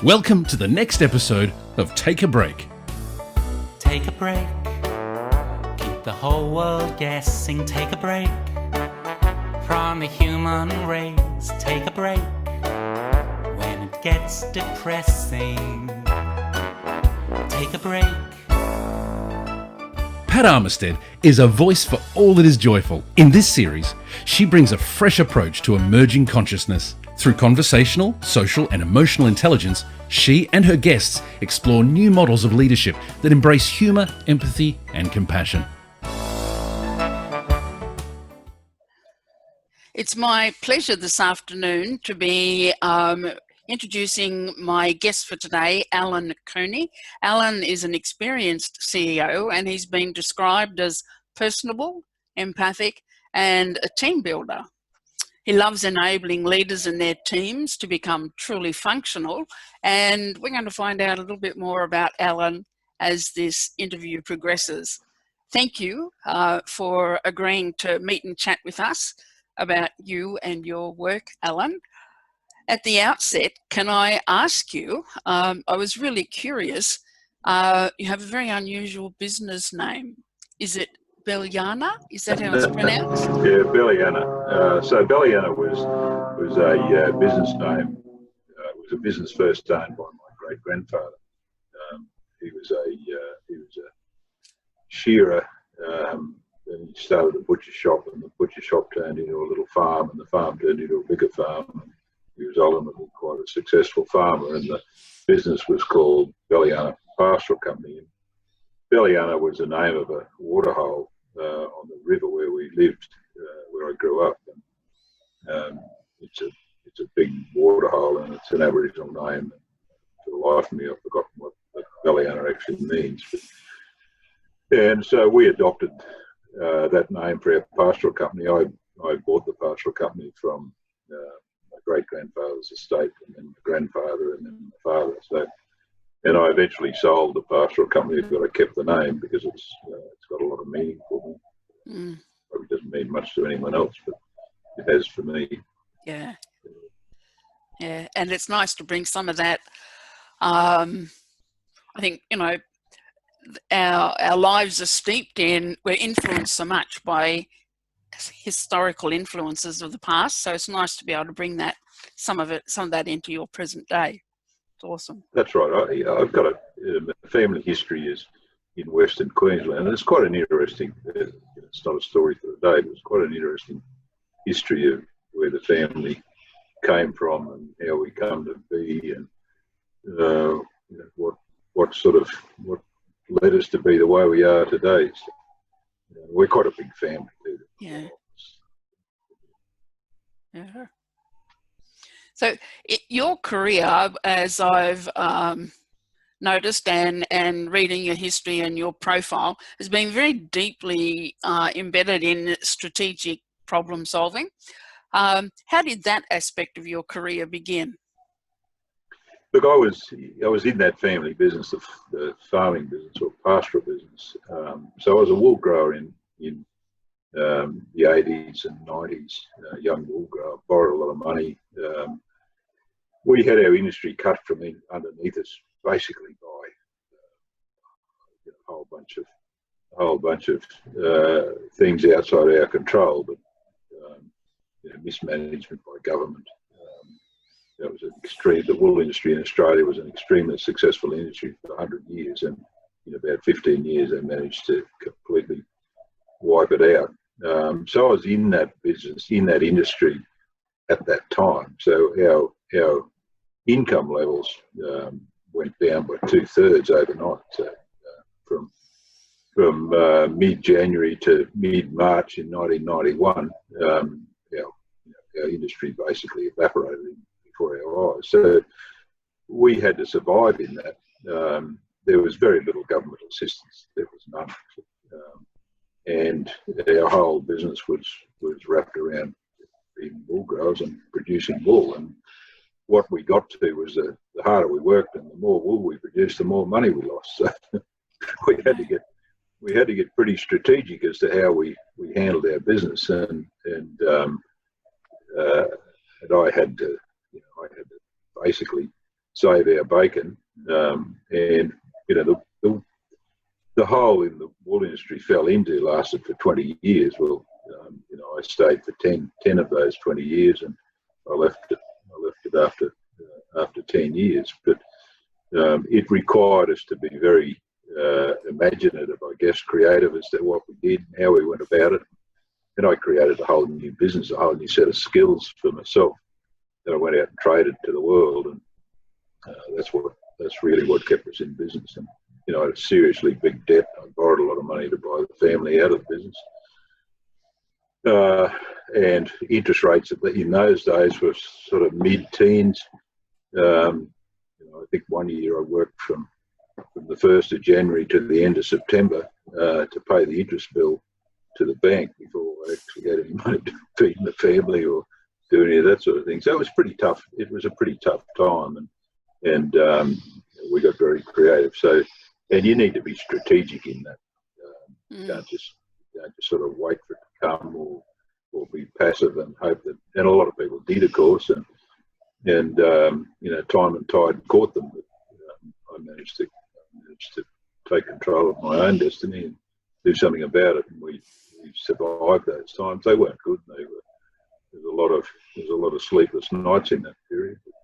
Welcome to the next episode of Take a Break. Take a break. Keep the whole world guessing. Take a break from the human race. Take a break when it gets depressing. Take a break. Pat Armistead is a voice for all that is joyful. In this series, she brings a fresh approach to emerging consciousness. Through conversational, social and emotional intelligence, she and her guests explore new models of leadership that embrace humour, empathy and compassion. It's my pleasure this afternoon to be introducing my guest for today, Allan Cooney. Allan is an experienced CEO and he's been described as personable, empathic and a team builder. He loves enabling leaders and their teams to become truly functional, and we're going to find out a little bit more about Allan as this interview progresses. Thank you for agreeing to meet and chat with us about you and your work, Allan. At the outset, can I ask you, I was really curious, you have a very unusual business name. Is it Belliana? Is that how it's pronounced? Yeah, Belliana. So Belliana was a business name. It was a business first owned by my great grandfather. He was a shearer. Then he started a butcher shop, and the butcher shop turned into a little farm, and the farm turned into a bigger farm. He was ultimately quite a successful farmer, and the business was called Belliana Pastoral Company. And Belliana was the name of a waterhole on the river where we lived, where I grew up. And, it's a big waterhole, and it's an Aboriginal name. For the life of me, I've forgotten what Belliana actually means. And so we adopted that name for our pastoral company. I bought the pastoral company from my great-grandfather's estate, and then my grandfather, and then my father. And I eventually sold the pastoral company, but I kept the name because it's got a lot of meaning for me. Probably doesn't mean much to anyone else, but it has for me. Yeah, and it's nice to bring some of that. I think, you know, our lives are steeped in, we're influenced so much by historical influences of the past, so it's nice to be able to bring that some of that into your present day. It's awesome. That's right. I've got a family history is in Western Queensland, and it's quite an interesting. It's not a story for the day, but it's quite an interesting history of where the family came from and how we come to be, and what led us to be the way we are today. So, we're quite a big family too. Yeah. Yeah. So your career, as I've noticed and reading your history and your profile, has been very deeply embedded in strategic problem solving. How did that aspect of your career begin? Look, I was in that family business, the farming business or pastoral business. So I was a wool grower in the 80s and 90s, young wool grower, borrowed a lot of money. We had our industry cut from underneath us, basically by a whole bunch of things outside our control, but mismanagement by government. That was an extreme. The wool industry in Australia was an extremely successful industry for 100 years, and in about 15 years they managed to completely wipe it out. So I was in that business, in that industry at that time. So our income levels went down by 2/3 overnight. So from mid-January to mid-March in 1991, our industry basically evaporated before our eyes. So we had to survive in that. There was very little government assistance. There was none. And our whole business was wrapped around being wool growers and producing wool. And what we got to was the harder we worked and the more wool we produced, the more money we lost. So we had to get pretty strategic as to how we handled our business, and I had to basically save our bacon. And you know, the hole in the wool industry fell into lasted for 20 years. Well, you know, I stayed for 10 of those 20 years, and I left it after 10 years. But it required us to be very imaginative, I guess, creative as to what we did, how we went about it. And I created a whole new business, a whole new set of skills for myself that I went out and traded to the world. And that's really what kept us in business. And you know, I had a seriously big debt. I borrowed a lot of money to buy the family out of the business. And interest rates in those days were sort of mid-teens. You know, I think one year I worked from the 1st of January to the end of September to pay the interest bill to the bank before I actually had any money to feed the family or do any of that sort of thing. So it was pretty tough. It was a pretty tough time, and we got very creative. So, and you need to be strategic in that. You don't just sort of wait for it to come or be passive and hope that. And a lot of people did, of course, and you know, time and tide caught them. But I managed to take control of my own destiny and do something about it. And we survived those times. They weren't good. There's a lot of sleepless nights in that period. But,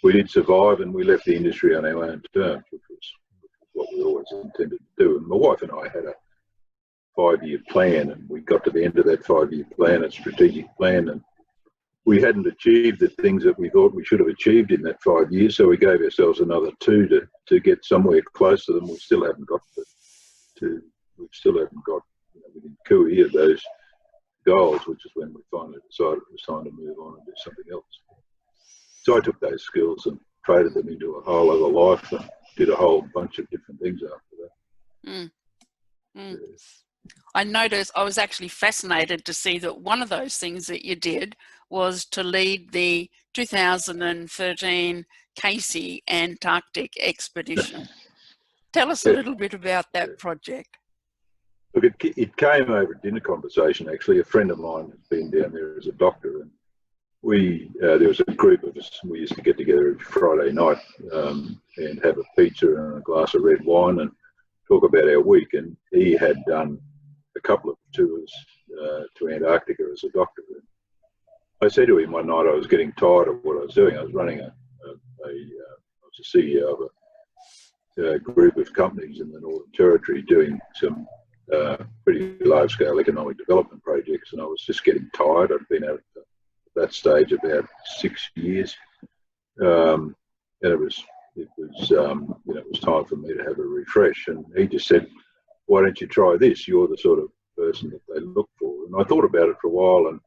we did survive, and we left the industry on our own terms, which was what we always intended to do. And my wife and I had a 5-year plan, and we got to the end of that 5-year plan, a strategic plan, and we hadn't achieved the things that we thought we should have achieved in that 5 years. So we gave ourselves another 2 to get somewhere close to them. We still haven't got you know, within cooey of those goals, which is when we finally decided it was time to move on and do something else. So I took those skills and traded them into a whole other life and did a whole bunch of different things after that. I noticed, I was actually fascinated to see that one of those things that you did was to lead the 2013 Casey Antarctic Expedition. Tell us a little bit about that project. Look, it came over a dinner conversation, actually. A friend of mine has been down there as a doctor, and there was a group of us. We used to get together every Friday night and have a pizza and a glass of red wine and talk about our week. And he had done a couple of tours to Antarctica as a doctor. And I said to him one night I was getting tired of what I was doing. I was running I was a CEO of a group of companies in the Northern Territory doing some pretty large-scale economic development projects, and I was just getting tired. I'd been at that stage about 6 years, and it was you know, it was time for me to have a refresh. And he just said, "Why don't you try this? You're the sort of person that they look for." And I thought about it for a while, and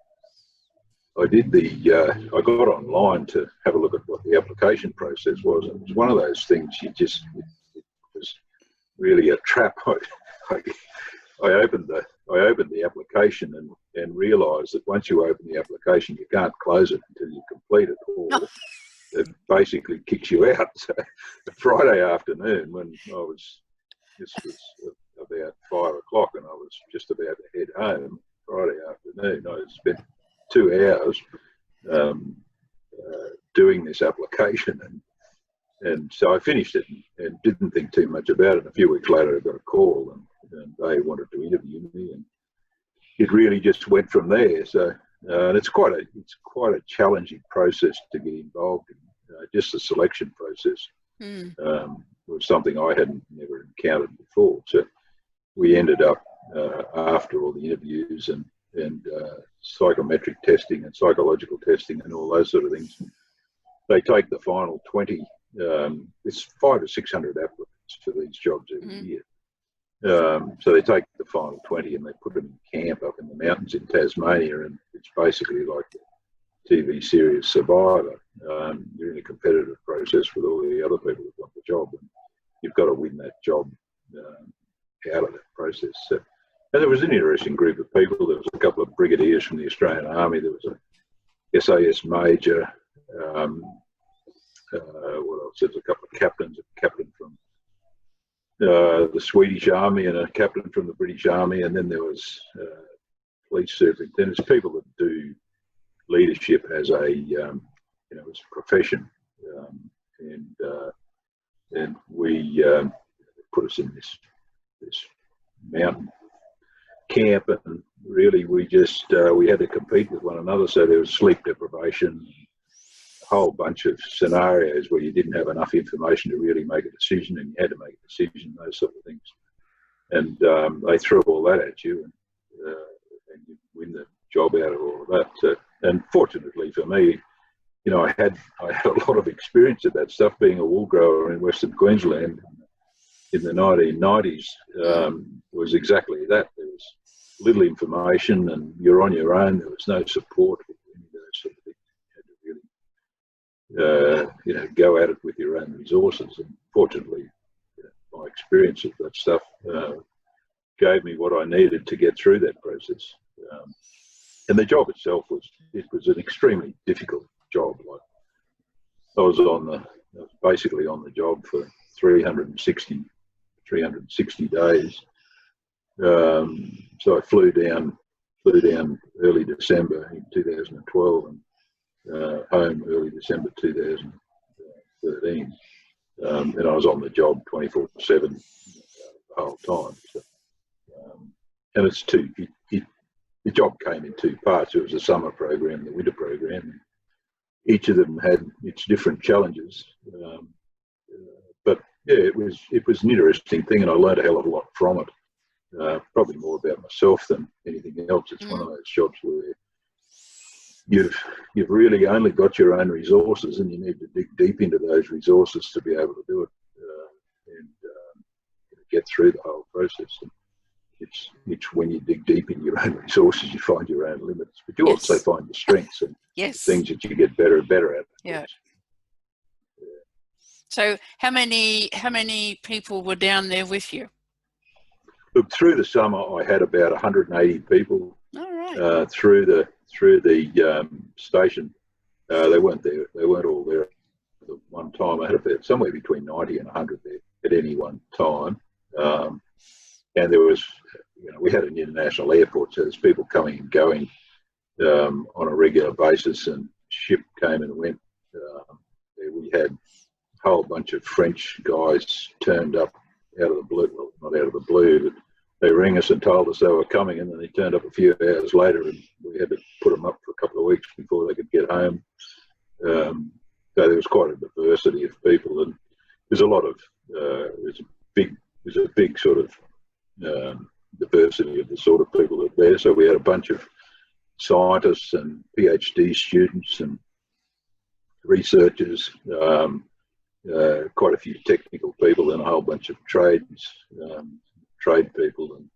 I did I got online to have a look at what the application process was. And it was one of those things it was really a trap. I opened the application and realised that once you open the application, you can't close it until you complete it, or it basically kicks you out. So Friday afternoon, when this was about 5 o'clock, and I was just about to head home. Friday afternoon, I spent 2 hours doing this application, and so I finished it and didn't think too much about it. A few weeks later, I got a call, and they wanted to interview me, and it really just went from there. So and it's quite a challenging process to get involved in. Just the selection process was something I hadn't never encountered before. So we ended up after all the interviews and psychometric testing and psychological testing and all those sort of things, they take the final 20. It's 500 or 600 applicants for these jobs every year. So they take the final 20 and they put them in camp up in the mountains in Tasmania, and it's basically like the TV series Survivor. You're in a competitive process with all the other people that want the job, and you've got to win that job out of that process. So, and there was an interesting group of people. There was a couple of brigadiers from the Australian Army. There was a SAS Major. What else? There was a couple of captains. A captain from the Swedish Army and a captain from the British Army, and then there was police superintendents, people that do leadership as a as a profession, and we put us in this mountain camp, and really we just we had to compete with one another. So there was sleep deprivation, a whole bunch of scenarios where you didn't have enough information to really make a decision, and you had to make a decision, those sort of things. And they threw all that at you, and you win the job out of all of that. So, and fortunately for me, I had a lot of experience of that stuff, being a wool grower in Western Queensland in the 1990s. Was exactly that. There was little information, and you're on your own. There was no support with any of those sort of things. You had to really, go at it with your own resources. And fortunately, my experience of that stuff gave me what I needed to get through that process. And the job itself was an extremely difficult job. Like, I was basically on the job for 360 days. So I flew down early December in 2012 and home early December 2013. And I was on the job 24/7 the whole time. So, and it's the job came in two parts. It was a summer program, the winter program. Each of them had its different challenges. But yeah, it was an interesting thing, and I learned a hell of a lot from it. Probably more about myself than anything else. It's one of those jobs where you've really only got your own resources, and you need to dig deep into those resources to be able to do it and get through the whole process. And it's when you dig deep in your own resources, you find your own limits, but you also find the strengths and things that you get better and better at. Yeah. So how many people were down there with you? Look, through the summer, I had about 180 people. All right. Through the station. They weren't all there at one time. I had about somewhere between 90 and 100 there at any one time. And there was, we had an international airport, so there's people coming and going on a regular basis, and ship came and went. We had a whole bunch of French guys turned up out of the blue, well, not out of the blue, but they rang us and told us they were coming, and then they turned up a few hours later, and we had to put them up for a couple of weeks before they could get home. So there was quite a diversity of people, and there's a lot of there's a big sort of diversity of the sort of people that are there. So we had a bunch of scientists and PhD students and researchers, quite a few technical people, and a whole bunch of trade people and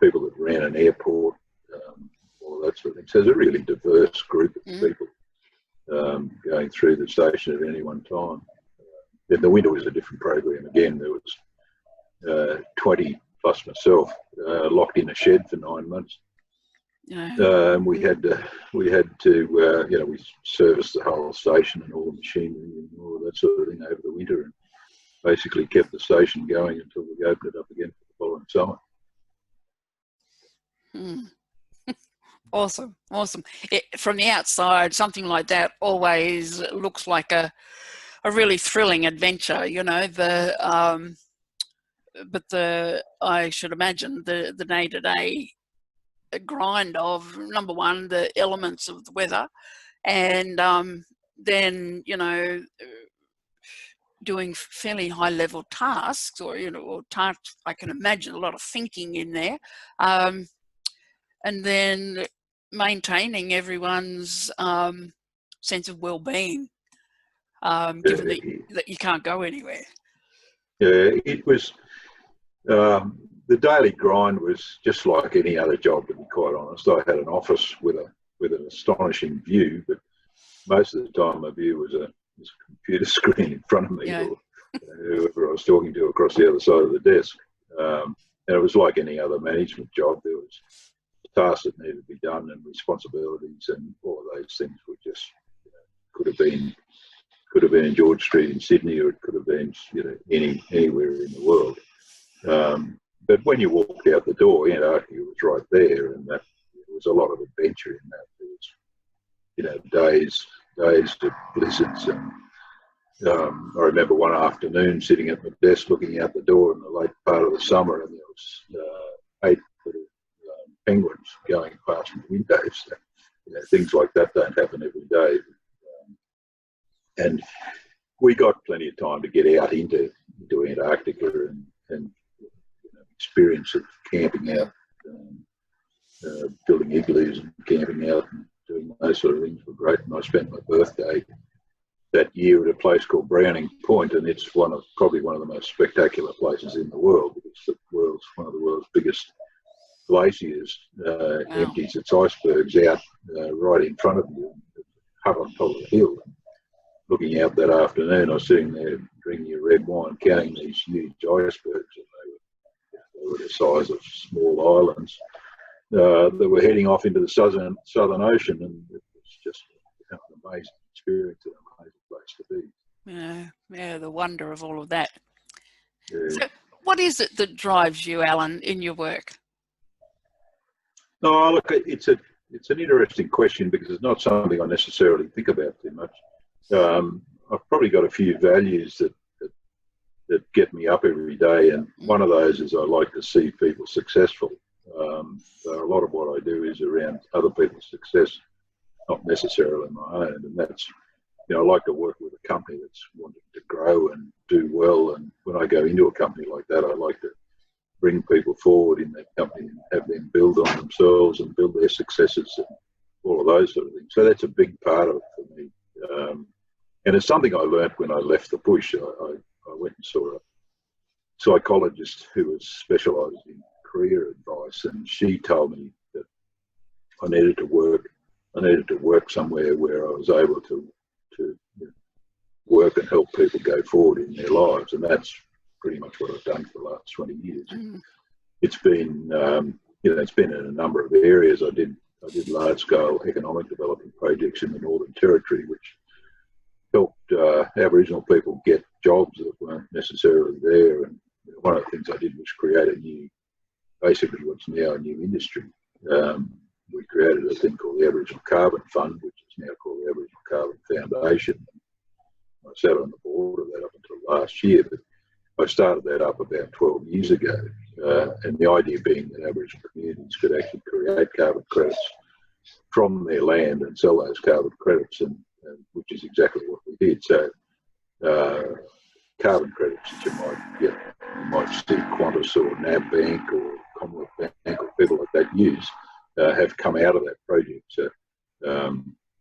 people that ran an airport, all that sort of thing. So there's a really diverse group of people going through the station at any one time. Then the winter was a different program. Again, there was 20 plus myself locked in a shed for 9 months. We had to we serviced the whole station and all the machinery and all of that sort of thing over the winter, and basically kept the station going until we opened it up again for the following summer. Awesome. From the outside, something like that always looks like a really thrilling adventure, but I should imagine the day-to-day grind of, number one, the elements of the weather, and then doing fairly high-level tasks, or tasks. I can imagine a lot of thinking in there, and then maintaining everyone's sense of well-being, given that you can't go anywhere. Yeah, it was. The daily grind was just like any other job, to be quite honest. I had an office with an astonishing view, but most of the time my view was a computer screen in front of me, or whoever I was talking to across the other side of the desk. And it was like any other management job. There was tasks that needed to be done, and responsibilities, and all of those things were just could have been in George Street in Sydney, or it could have been anywhere in the world. But when you walked out the door, Antarctica was right there, and that there was a lot of adventure in that. There was, days days of blizzards. And I remember one afternoon sitting at my desk looking out the door in the late part of the summer, and there was 8 little penguins going past the windows. So, things like that don't happen every day. And we got plenty of time to get out into Antarctica and experience of camping out, building igloos and camping out and doing those sort of things were great. And I spent my birthday that year at a place called Browning Point, and it's probably one of the most spectacular places in the world. It's one of the world's biggest glaciers. Empties its icebergs out right in front of you, up on top of the hill. Looking out that afternoon, I was sitting there drinking a red wine, counting these huge icebergs, and they were the size of small islands that were heading off into the southern ocean, and it was just an amazing experience, an amazing place to be. Yeah, the wonder of all of that. Yeah. So what is it that drives you, Allan, in your work? No, look, it's an interesting question because it's not something I necessarily think about too much. I've probably got a few values that get me up every day, and one of those is I like to see people successful. So a lot of what I do is around other people's success, not necessarily my own, and that's, I like to work with a company that's wanting to grow and do well, and when I go into a company like that, I like to bring people forward in that company and have them build on themselves and build their successes and all of those sort of things. So that's a big part of it for me. And it's something I learnt when I left the bush. I went and saw a psychologist who was specialised in career advice, and she told me that I needed to work somewhere where I was able to work and help people go forward in their lives, and that's pretty much what I've done for the last 20 years. It's been, it's been in a number of areas. I did large-scale economic development projects in the Northern Territory, which helped Aboriginal people get jobs that weren't necessarily there. And one of the things I did was create basically what's now a new industry. We created a thing called the Aboriginal Carbon Fund, which is now called the Aboriginal Carbon Foundation. I sat on the board of that up until last year, but I started that up about 12 years ago. And the idea being that Aboriginal communities could actually create carbon credits from their land and sell those carbon credits, and which is exactly what we did. So carbon credits that you might see Qantas or NAB Bank or Commonwealth Bank or people like that use have come out of that project.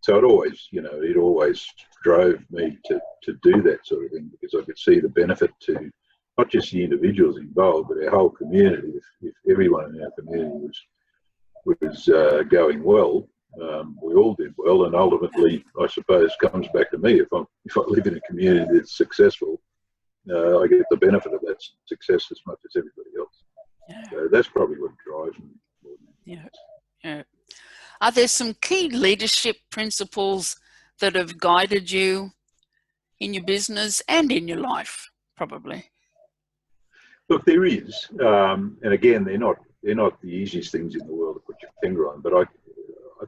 So it always drove me to do that sort of thing, because I could see the benefit to not just the individuals involved, but our whole community. If everyone in our community was going well, we all did well, and ultimately, I suppose, comes back to me. If I live in a community that's successful, I get the benefit of that success as much as everybody else. Yeah. So that's probably what drives me more than anything else. Yeah. Are there some key leadership principles that have guided you in your business and in your life, probably? Look, there is, and again, they're not the easiest things in the world to put your finger on. But I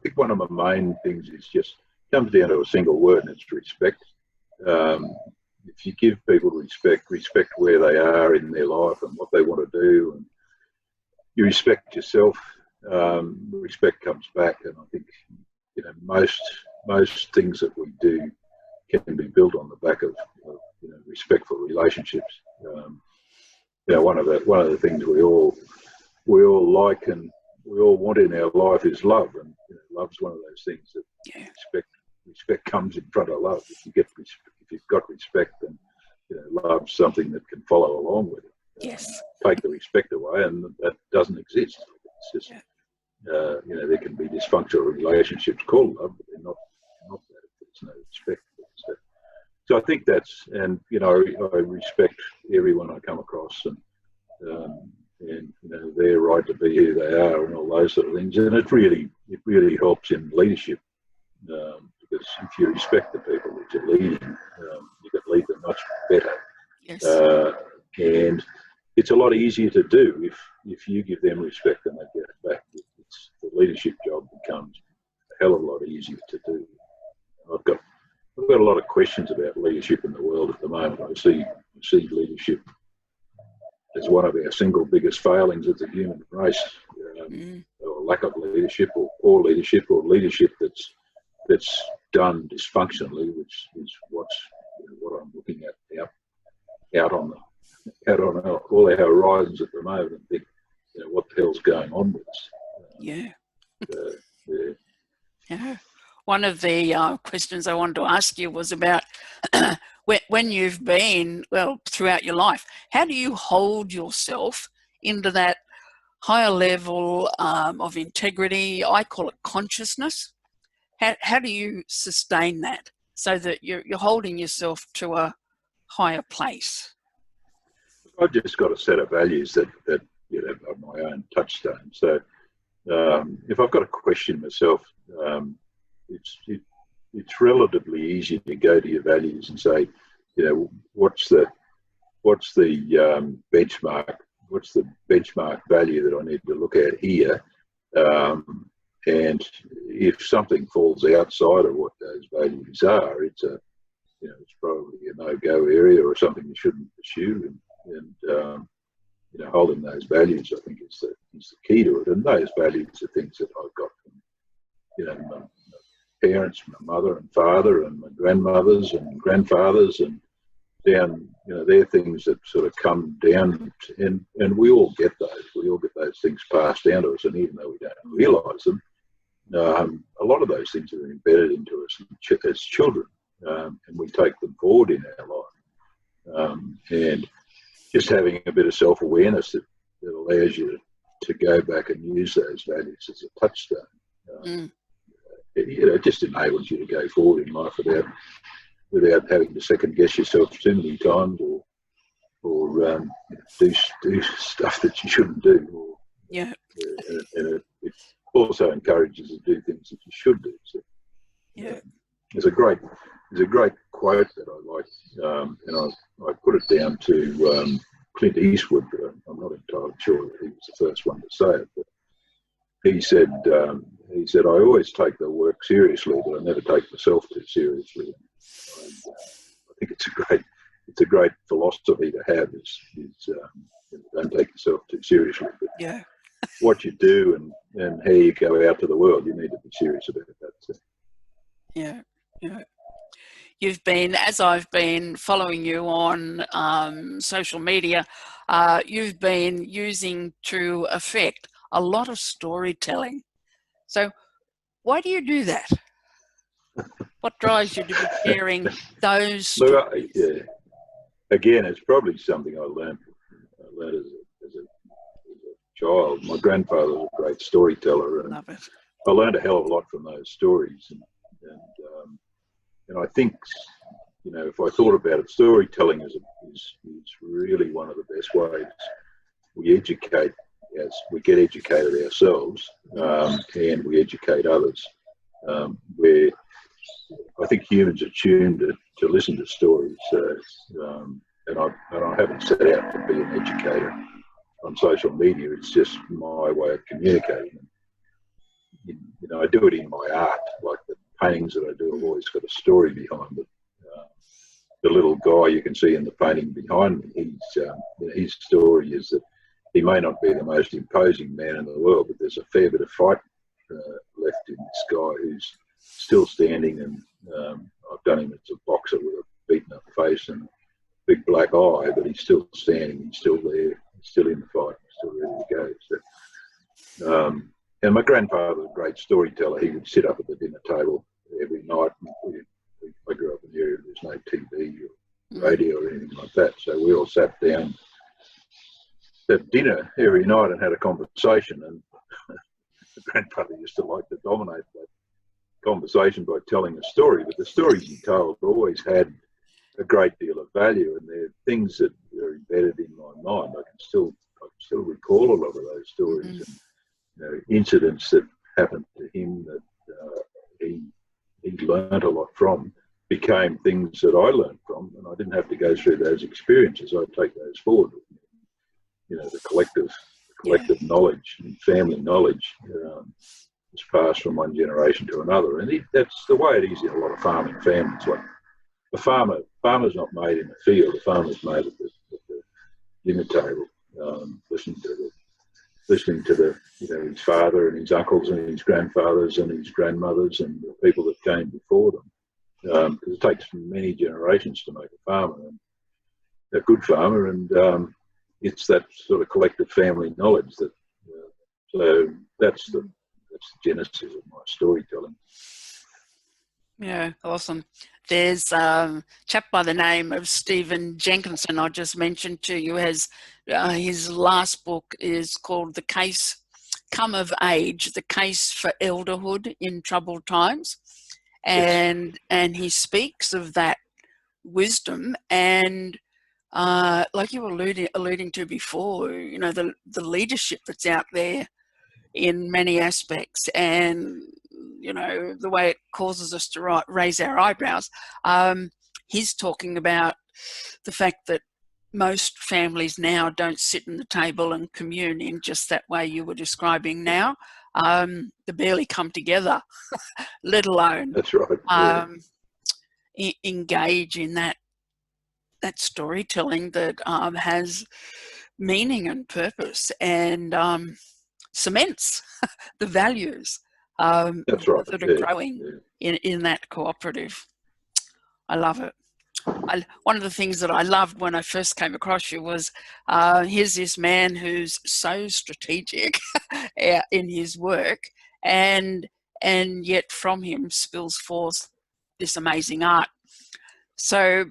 think one of my main things is just comes down to a single word, and it's respect. If you give people respect where they are in their life and what they want to do, and you respect yourself, respect comes back. And I think most things that we do can be built on the back of respectful relationships. One of the things we all like and we all want in our life is love, and love's one of those things that respect comes in front of love. If you've got respect, then love's something that can follow along with it. Yes. Take the respect away, and that doesn't exist. It's just there can be dysfunctional relationships called love, but they're not that. There's no respect. So I think that's, and I respect everyone I come across, and their right to be who they are, and all those sort of things. And it really helps in leadership, because if you respect the people that you're leading, you can lead them much better. Yes. And it's a lot easier to do if you give them respect and they get it back. The leadership job becomes a hell of a lot easier to do. I've got I've got a lot of questions about leadership in the world at the moment. I see leadership as one of our single biggest failings as a human race, or lack of leadership, or poor leadership, or leadership that's done dysfunctionally, which is what I'm looking at out on all our horizons at the moment, and think, what the hell's going on with us? Yeah. Yeah. One of the questions I wanted to ask you was about when you've been, throughout your life, how do you hold yourself into that higher level of integrity? I call it consciousness. How do you sustain that so that you're holding yourself to a higher place? I've just got a set of values that are my own touchstone. So if I've got to question myself, it's relatively easy to go to your values and say, what's the benchmark? What's the benchmark value that I need to look at here? And if something falls outside of what those values are, it's probably a no-go area or something you shouldn't pursue. And holding those values, I think, is the key to it. And those values are things that I've got from, my parents, my mother and father, and my grandmothers and grandfathers, and down. They're things that sort of come down, and we all get those. We all get those things passed down to us, and even though we don't realise them, a lot of those things are embedded into us as children, and we take them forward in our life. And just having a bit of self-awareness that allows you to go back and use those values as a touchstone. It just enables you to go forward in life without having to second guess yourself too many times, or do stuff that you shouldn't do. And it also encourages you to do things that you should do. So, there's a great quote that I like, and I put it down to Clint Eastwood, but I'm not entirely sure that he was the first one to say it. But he said, I always take the work seriously, but I never take myself too seriously. And, I think it's a great philosophy to have. Is don't take yourself too seriously. But what you do and how you go out to the world, you need to be serious about that too. Yeah. You've been, as I've been following you on social media, you've been using to effect a lot of storytelling. So why do you do that? What drives you to be sharing those stories? Look, again, it's probably something I learned as a child. My grandfather was a great storyteller, and Love it. I learned a hell of a lot from those stories. And I think, if I thought about it, storytelling is really one of the best ways we educate, as we get educated ourselves, and we educate others. Where I think humans are tuned to listen to stories, and I haven't set out to be an educator on social media. It's just my way of communicating. I do it in my art, like the paintings that I do have always got a story behind it. The little guy you can see in the painting behind me, his story is that he may not be the most imposing man in the world, but there's a fair bit of fight left in this guy who's still standing, and I've done him as a boxer with a beaten up face and a big black eye, but he's still standing, he's still there, he's still in the fight, he's still ready to go. So, and my grandfather was a great storyteller. He would sit up at the dinner table every night. I grew up in the area where there's no TV or radio or anything like that, so we all sat down at dinner every night and had a conversation. And the grandfather used to like to dominate that conversation by telling a story, but the stories he told always had a great deal of value, and they're things that are embedded in my mind. I can still recall a lot of those stories, and incidents that happened to him that he learned a lot from became things that I learned from, and I didn't have to go through those experiences. I'd take those forward with me. The collective knowledge and family knowledge was passed from one generation to another. And that's the way it is in a lot of farming families. Like a farmer's not made in the field, the farmer's made at the dinner table, listening to the his father and his uncles and his grandfathers and his grandmothers and the people that came before them. Because it takes many generations to make a farmer, and a good farmer, and it's that sort of collective family knowledge that. So that's the genesis of my storytelling. Yeah, awesome. There's a chap by the name of Stephen Jenkinson I just mentioned to you. Has his last book is called The Case Come of Age, The Case for Elderhood in Troubled Times. And he speaks of that wisdom and like you were alluding to before, the leadership that's out there in many aspects, and the way it causes us to raise our eyebrows. He's talking about the fact that most families now don't sit at the table and commune in just that way you were describing now. They barely come together, let alone that's right. engage in that storytelling that has meaning and purpose and cements the values That's right. that are growing in that cooperative. I love it. One of the things that I loved when I first came across you was here's this man who's so strategic in his work, and yet from him spills forth this amazing art. So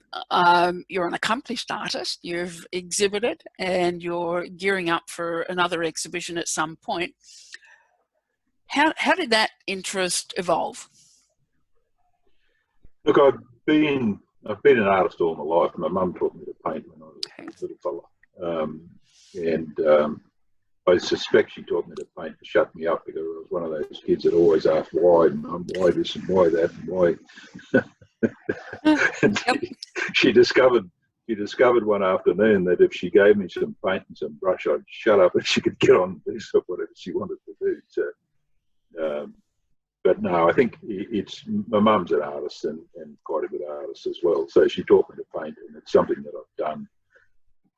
you're an accomplished artist, you've exhibited, and you're gearing up for another exhibition at some point. How did that interest evolve? Look, I've been an artist all my life. My mum taught me to paint when I was a little fella. I suspect she taught me to paint to shut me up, because I was one of those kids that always asked why, Mum, why this and why that and why. And she discovered one afternoon that if she gave me some paint and some brush, I'd shut up and she could get on and do whatever she wanted to do. So, but no, I think it's my mum's an artist and quite a good artist as well. So she taught me to paint, and it's something that I've done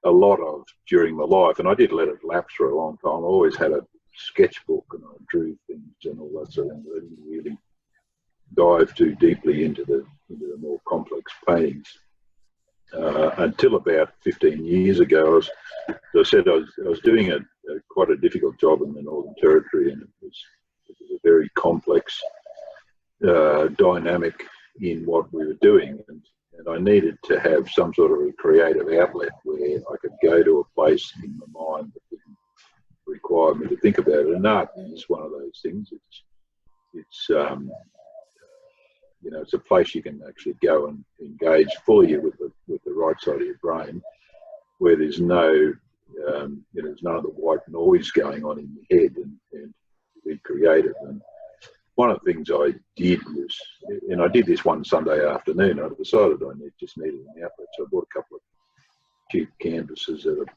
a lot of during my life. And I did let it lapse for a long time. I always had a sketchbook and I drew things and all that sort of thing. I didn't really dive too deeply into the more complex paintings until about 15 years ago. As I said, I was doing quite a difficult job in the Northern Territory, and it was a very complex dynamic in what we were doing, and I needed to have some sort of a creative outlet where I could go to a place in my mind that didn't require me to think about it. And art is one of those things. It's it's a place you can actually go and engage fully with the right side of your brain, where there's there's none of the white noise going on in your head, and be creative. And one of the things I did was, and I did this one Sunday afternoon, I decided I just needed an outlet. So I bought a couple of cheap canvases at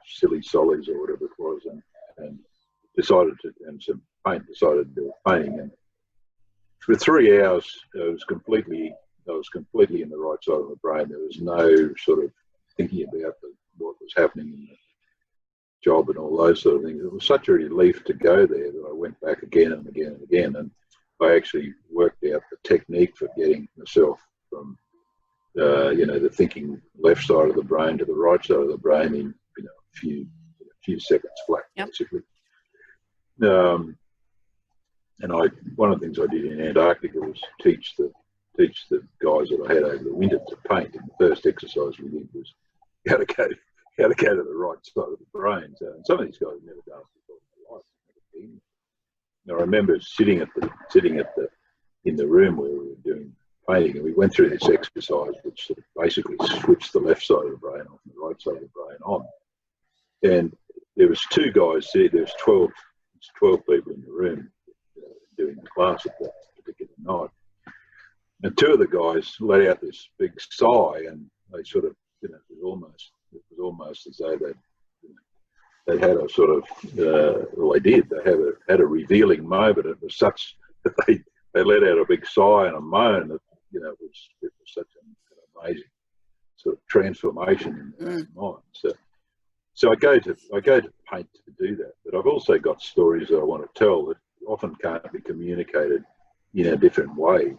silly Solly's or whatever it was, and decided to, and some paint, decided to do a painting. And for 3 hours, I was completely in the right side of the brain. There was no sort of thinking about what was happening in the job and all those sort of things. It was such a relief to go there that I went back again and again and again, and I actually worked out the technique for getting myself from the thinking left side of the brain to the right side of the brain in a few seconds flat, basically. And one of the things I did in Antarctica was teach the guys that I had over the winter to paint. And the first exercise we did was how to go to the right side of the brain. So, and some of these guys have never done it before in their life. And I remember sitting in the room where we were doing painting, and we went through this exercise which sort of basically switched the left side of the brain off and the right side of the brain on. And there was two guys there. There was 12 people in the room doing the class at that particular night. And two of the guys let out this big sigh, and they sort of, it was almost as though they had a sort of, well, they did. They had a revealing moment. It was such that they let out a big sigh and a moan that, you know, it was such an amazing sort of transformation in their mind. So I go to paint to do that, but I've also got stories that I want to tell that often can't be communicated in a different way,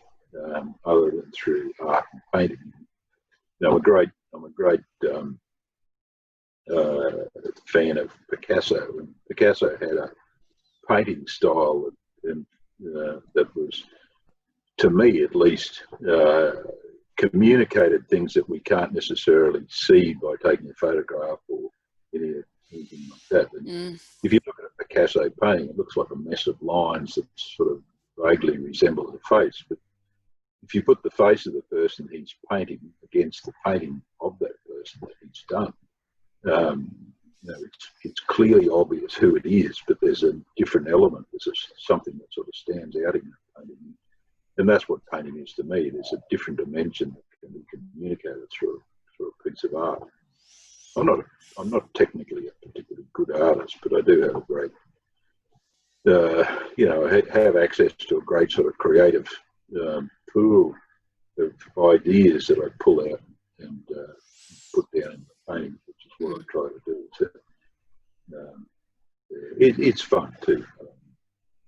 other than through art and painting. You know, I'm a great fan of Picasso, and Picasso had a painting style that was, to me at least, communicated things that we can't necessarily see by taking a photograph or anything like that. And if you look at a Picasso painting, it looks like a mess of lines that sort of vaguely resemble the face. But if you put the face of the person he's painting against the painting of that person that he's done, you know, it's clearly obvious who it is, but there's a different element. There's something that sort of stands out in that painting. And that's what painting is to me. There's a different dimension that can be communicated through a piece of art. I'm not technically a particularly good artist, but I do have a great, you know, I have access to a great sort of creative pool of ideas that I pull out and put down in the painting, which is what I try to do. So, it's fun too.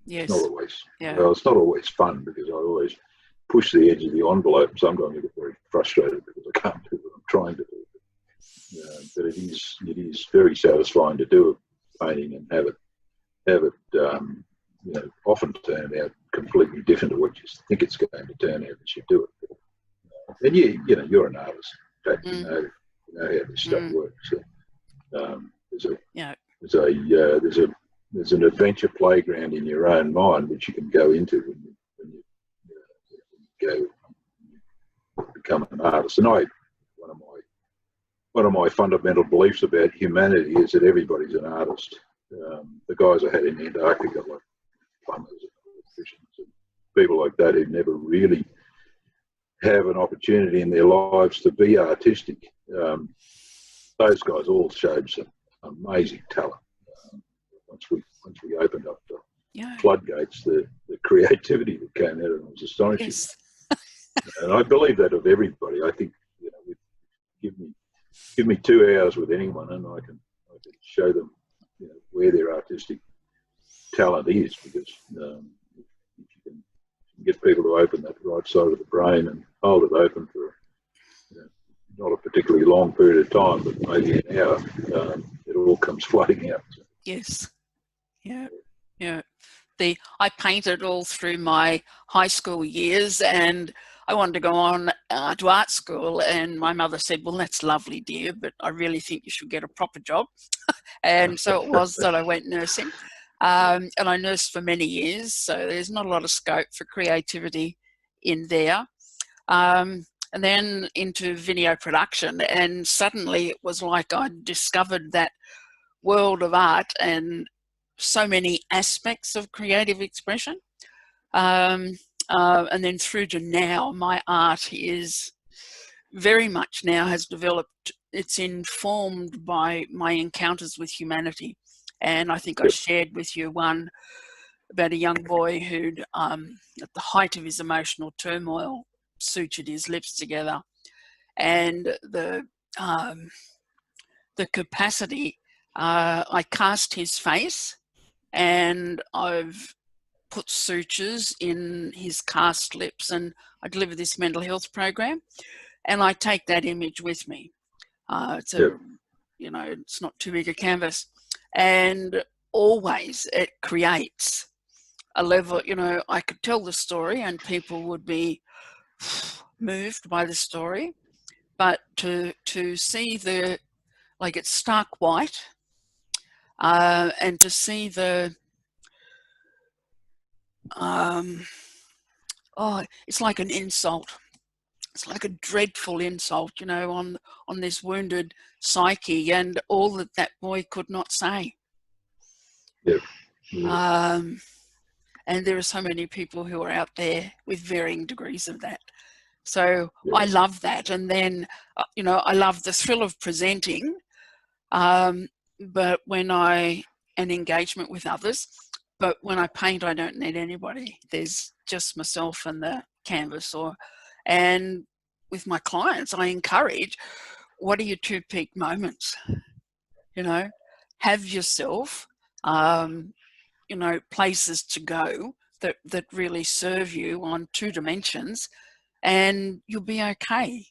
Yes. It's not always, yeah. Well, it's not always fun because I always push the edge of the envelope, and sometimes I get very frustrated because I can't do what I'm trying to do. But it is very satisfying to do a painting and have it you know, often turn out completely different to what you think it's going to turn out as you do it. And you know, you're an artist. In fact, you know how this stuff works. So, there's an adventure playground in your own mind which you can go into when you go become an artist. And one of my fundamental beliefs about humanity is that everybody's an artist. The guys I had in Antarctica, like plumbers and electricians and people like that, who never really have an opportunity in their lives to be artistic. Those guys all showed some amazing talent. Once we opened up the floodgates, the creativity that came out of them was astonishing. Yes. And I believe that of everybody. I think, you know, give me 2 hours with anyone, and I can show them, you know, where their artistic talent is, because if you can get people to open that right side of the brain and hold it open for, you know, not a particularly long period of time, but maybe an hour, it all comes flooding out. Yes. Yeah. I painted all through my high school years, and I wanted to go on to art school, and my mother said, well, that's lovely, dear, but I really think you should get a proper job. And so it was that I went nursing, and I nursed for many years, so there's not a lot of scope for creativity in there. And then into video production, and suddenly it was like I'd discovered that world of art and so many aspects of creative expression. And then through to now, my art is very much now has developed, it's informed by my encounters with humanity. And I think I shared with you one about a young boy who'd, at the height of his emotional turmoil, sutured his lips together. And the capacity, I cast his face, and I've put sutures in his cast lips, and I deliver this mental health program, and I take that image with me. You know, it's not too big a canvas, and always it creates a level, you know, I could tell the story and people would be moved by the story, but to see the, like, it's stark white, and to see the it's like an insult. It's like a dreadful insult, you know, on this wounded psyche, and all that boy could not say. And there are so many people who are out there with varying degrees of that. So I love that. And then, you know, I love the thrill of presenting, but when I an engagement with others, but when I paint, I don't need anybody. There's just myself and the canvas. And with my clients, I encourage, what are your two peak moments? You know, have yourself, you know, places to go that really serve you on two dimensions, and you'll be okay.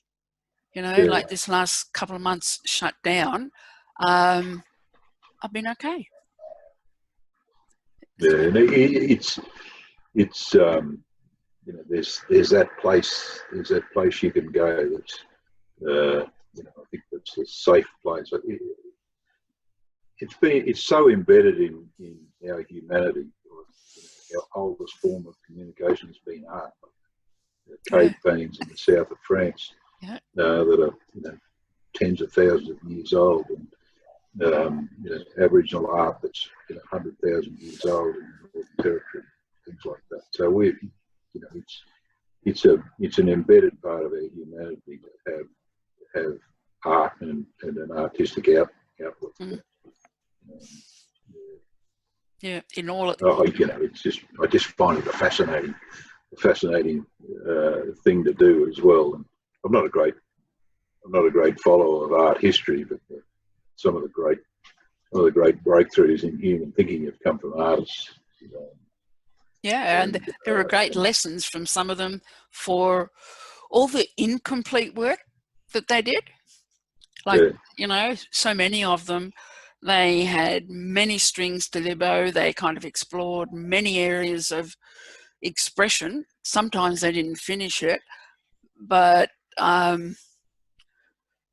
You know, Yeah. like this last couple of months shut down, I've been okay. Yeah, and it's you know, there's that place you can go that's you know, I think that's a safe place. It's so embedded in our humanity. You know, our oldest form of communication has been art. Cave paintings in the south of France that are, you know, tens of thousands of years old, and you know, Aboriginal art that's, you know, 100,000 years old in the Northern Territory, things like that. So we, you know, it's an embedded part of our humanity to have art and an artistic outlook. Yeah, in all it. You know, I just find it a fascinating thing to do as well. And I'm not a great follower of art history, but some of the great breakthroughs in human thinking have come from artists. Yeah, and there are great lessons from some of them for all the incomplete work that they did. Like, you know, so many of them, they had many strings to their bow. They kind of explored many areas of expression. Sometimes they didn't finish it, but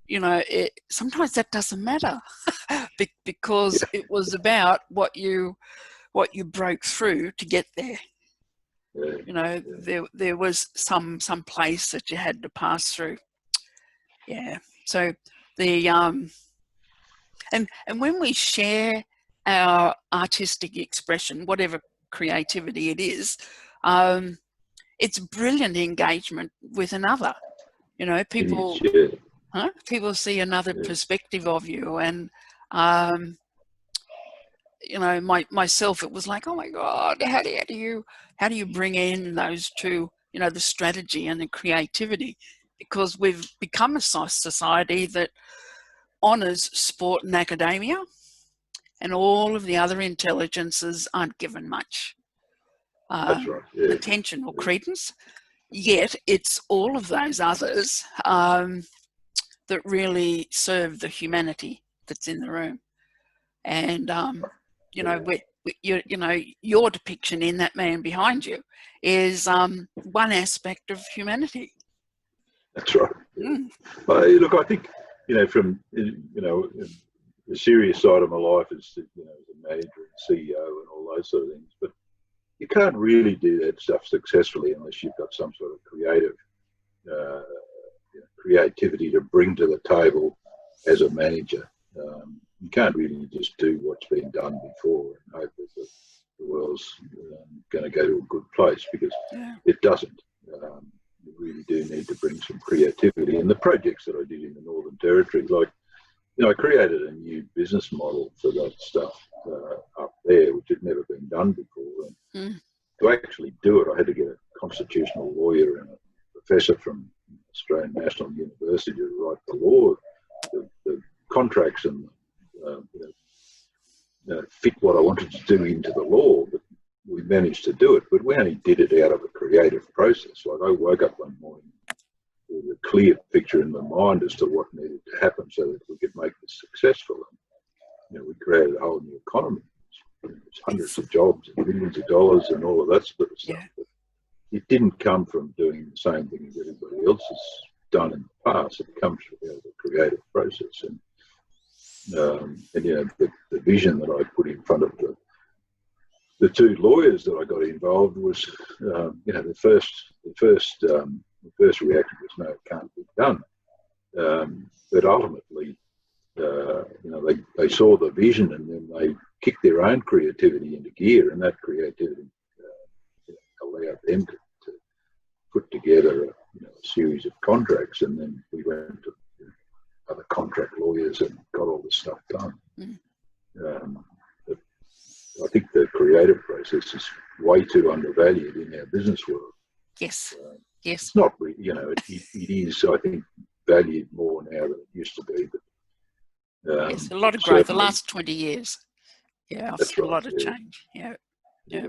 you know, sometimes that doesn't matter because it was about what you broke through to get there. You know, there was some place that you had to pass through. Yeah. So the and when we share our artistic expression, whatever creativity it is, it's brilliant engagement with another. You know, people see another perspective of you, and you know, myself, it was like, oh my God, how do you bring in those two, you know, the strategy and the creativity, because we've become a society that honours sport and academia, and all of the other intelligences aren't given much attention or credence. Yet it's all of those others that really serve the humanity that's in the room. And you know, you know, your depiction in that man behind you is one aspect of humanity. That's right. Look, I think, you know, from, you know, the serious side of my life is, you know, as a manager and CEO and all those sort of things, but you can't really do that stuff successfully unless you've got some sort of creative you know, creativity to bring to the table as a manager. You can't really just do what's been done before and hope that the world's going to go to a good place, because it doesn't. You really do need to bring some creativity. And the projects that I did in the Northern Territory, like, you know, I created a new business model for that stuff up there, which had never been done before. And to actually do it, I had to get a constitutional lawyer and a professor from Australian National University to write the law, the contracts, and fit what I wanted to do into the law. But we managed to do it, but we only did it out of a creative process. Like, I woke up one morning with a clear picture in my mind as to what needed to happen so that we could make this successful. And, you know, we created a whole new economy. There's hundreds of jobs and millions of dollars and all of that sort of stuff. But it didn't come from doing the same thing as everybody else has done in the past. It comes from the creative process. And you know, the vision that I put in front of the two lawyers that I got involved was, you know, the first reaction was, no, it can't be done. But ultimately, you know, they saw the vision, and then they kicked their own creativity into gear, and that creativity you know, allowed them to put together a series of contracts, and then we went to other contract lawyers and got all this stuff done. Um, but I think the creative process is way too undervalued in our business world. Yes. Yes. It's not, it is, I think, valued more now than it used to be. But, yes, a lot of growth the certainly, last 20 years. Yeah, I've that's seen a right. lot of Yeah, change. Yeah. yeah.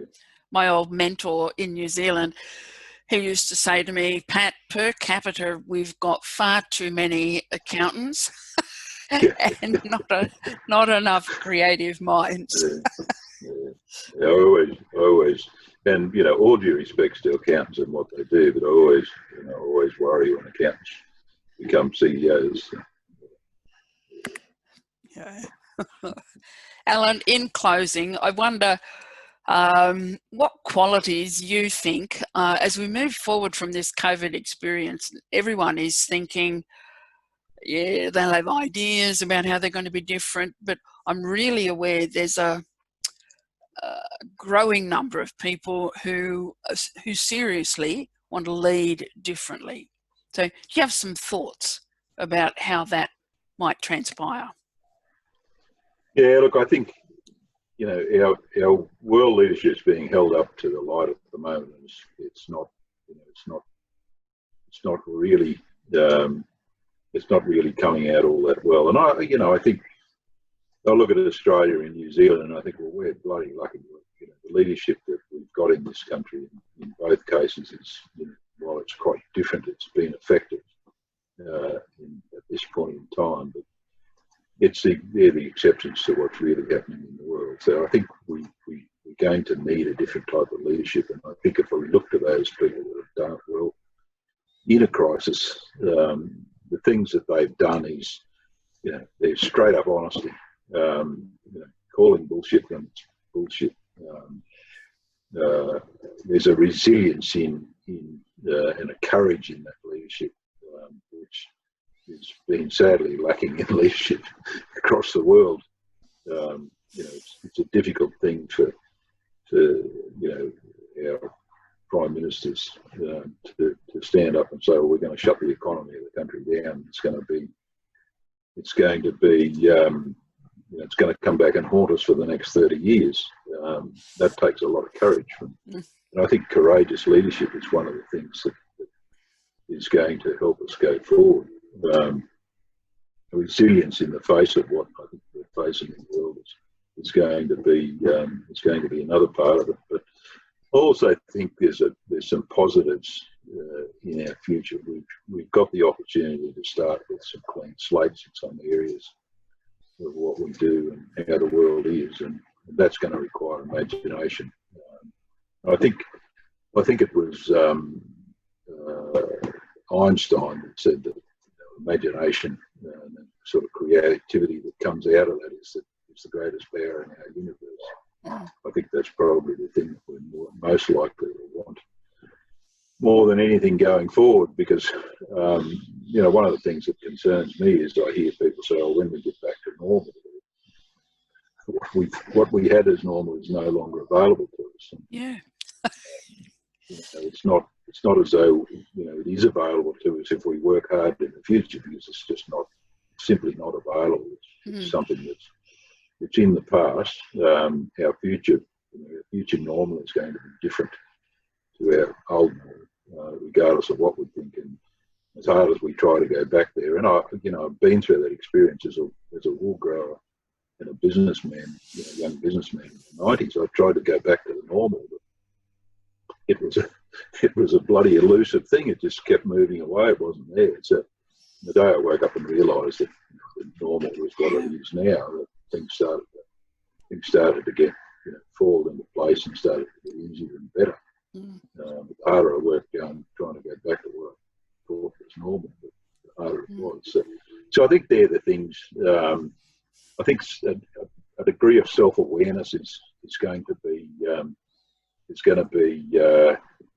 My old mentor in New Zealand, he used to say to me, Pat, per capita, we've got far too many accountants and not enough creative minds. I always, and all due respects to accountants and what they do, but I always worry when accountants become CEOs. Yeah. Allan, in closing, I wonder what qualities you think, as we move forward from this COVID experience, everyone is thinking, yeah, they'll have ideas about how they're going to be different, but I'm really aware there's a growing number of people who seriously want to lead differently. So do you have some thoughts about how that might transpire? Yeah, look, I think our world leadership is being held up to the light at the moment. It's not really coming out all that well. And I think I look at Australia and New Zealand, and I think, well, we're bloody lucky. The leadership that we've got in this country, in both cases, is while it's quite different, it's been effective at this point in time. But they're the exceptions to what's really happening in the world. So I think we're going to need a different type of leadership. And I think if we look to those people that have done it well in a crisis, the things that they've done is, there's straight up honesty, calling bullshit when it's bullshit. There's a resilience and a courage in that leadership, which has been sadly lacking in leadership across the world. It's a difficult thing for our prime ministers to stand up and say, well, we're going to shut the economy of the country down. It's going to come back and haunt us for the next 30 years. That takes a lot of courage. And I think courageous leadership is one of the things that is going to help us go forward. Resilience in the face of what I think we're facing in the world is going to be another part of it. But I also think there's some positives in our future. We've got the opportunity to start with some clean slates in some areas of what we do and how the world is, and that's going to require imagination. I think it was Einstein that said that imagination and the sort of creativity that comes out of that is the greatest power in our universe. I think that's probably the thing that we're most likely to want more than anything going forward, because one of the things that concerns me is I hear people say, oh, when we get back to normal, what we had as normal is no longer available to us. And, yeah. It's not as though it is available to us if we work hard in the future, because it's just simply not available. It's something that's in the past. Our future normal is going to be different to our old normal, regardless of what we think. And as hard as we try to go back there, and I've been through that experience as a wool grower and a businessman, young businessman in the 90s. I've tried to go back to the normal, but it was a bloody elusive thing. It just kept moving away. It wasn't there. So the day I woke up and realised that the normal was what it is now, that things started to get fall into place and started to get easier and better. The harder I worked trying to go back to what I thought was normal, but the harder it was. So I think they're the things. I think a degree of self-awareness is going to be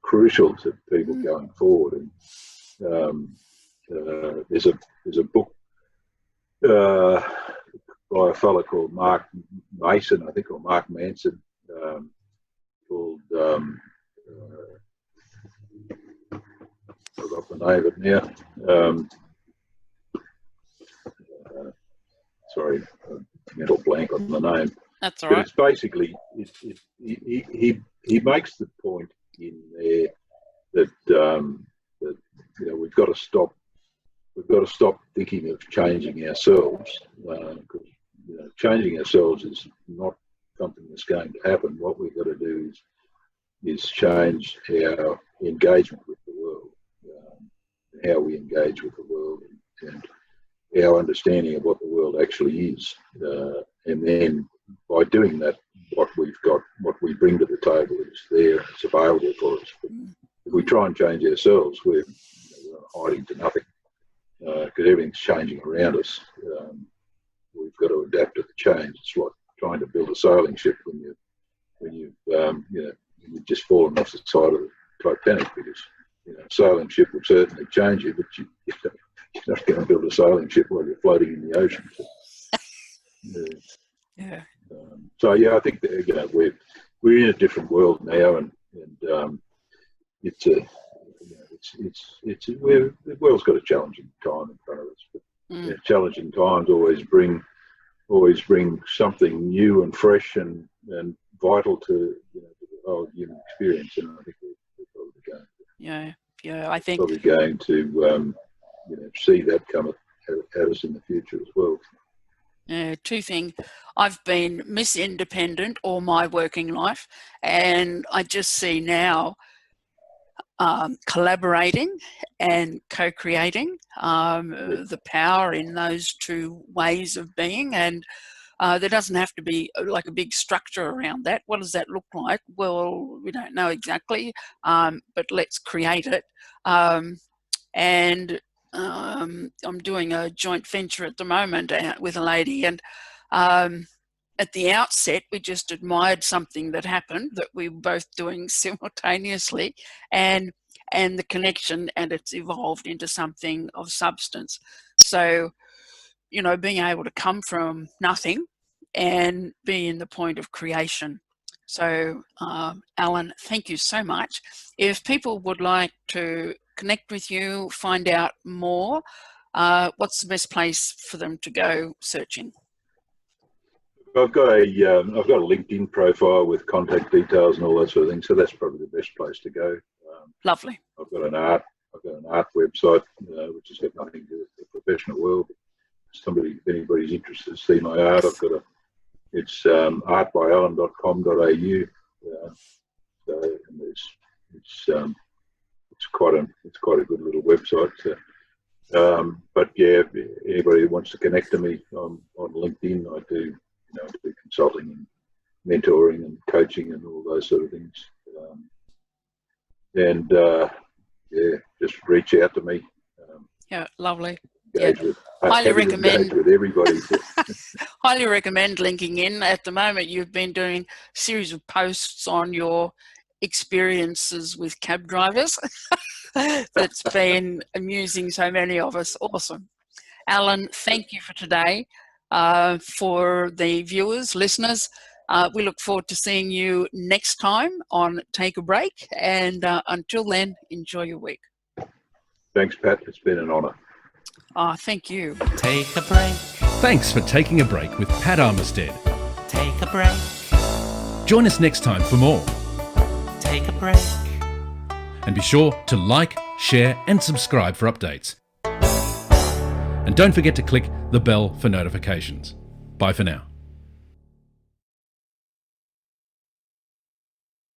crucial to people going forward. And there's a book by a fellow called Mark Mason, I think, or Mark Manson, called I forgot the name of it now. Sorry, I'm mental blank on the name. That's all But right. it's basically, he makes the point in there that we've got to stop thinking of changing ourselves, because changing ourselves is not something that's going to happen. What we've got to do is change our engagement with the world, how we engage with the world, and our understanding of what the world actually is, and then by doing that, what we bring to the table is there, it's available for us. But if we try and change ourselves, we're hiding to nothing, because everything's changing around us. We've got to adapt to the change. It's like trying to build a sailing ship when you've just fallen off the side of the Titanic, because a sailing ship will certainly change you, but you're not going to build a sailing ship while you're floating in the ocean. Yeah. I think that, we're in a different world now, and the world's got a challenging time in front of us. But challenging times always bring something new and fresh and vital to the whole human experience, and I think we're probably going to see that come at us in the future as well. Two things. I've been Miss Independent all my working life, and I just see now collaborating and co-creating, the power in those two ways of being, and there doesn't have to be like a big structure around that. What does that look like? Well, we don't know exactly, but let's create it. And I'm doing a joint venture at the moment with a lady, and at the outset we just admired something that happened that we were both doing simultaneously, and the connection, and it's evolved into something of substance. So being able to come from nothing and be in the point of creation. So Allan, thank you so much. If people would like to connect with you, find out more, what's the best place for them to go searching? I've got a LinkedIn profile with contact details and all that sort of thing, so that's probably the best place to go. Lovely. I've got an art website, which has got nothing to do with the professional world. If anybody's interested to see my art, it's artbyallan.com.au. It's quite a good little website. But if anybody who wants to connect to me on LinkedIn, I do consulting and mentoring and coaching and all those sort of things. Just reach out to me. Lovely. Highly recommend with everybody. Highly recommend linking in. At the moment, you've been doing a series of posts on your experiences with cab drivers. That's been amusing so many of us. Awesome. Allan, thank you for today. For the viewers, listeners, we look forward to seeing you next time on Take a Break. And until then, enjoy your week. Thanks, Pat. It's been an honour. Thank you. Take a break. Thanks for taking a break with Pat Armistead. Take a break. Join us next time for more. Take a break. And be sure to like, share and subscribe for updates. And don't forget to click the bell for notifications. Bye for now.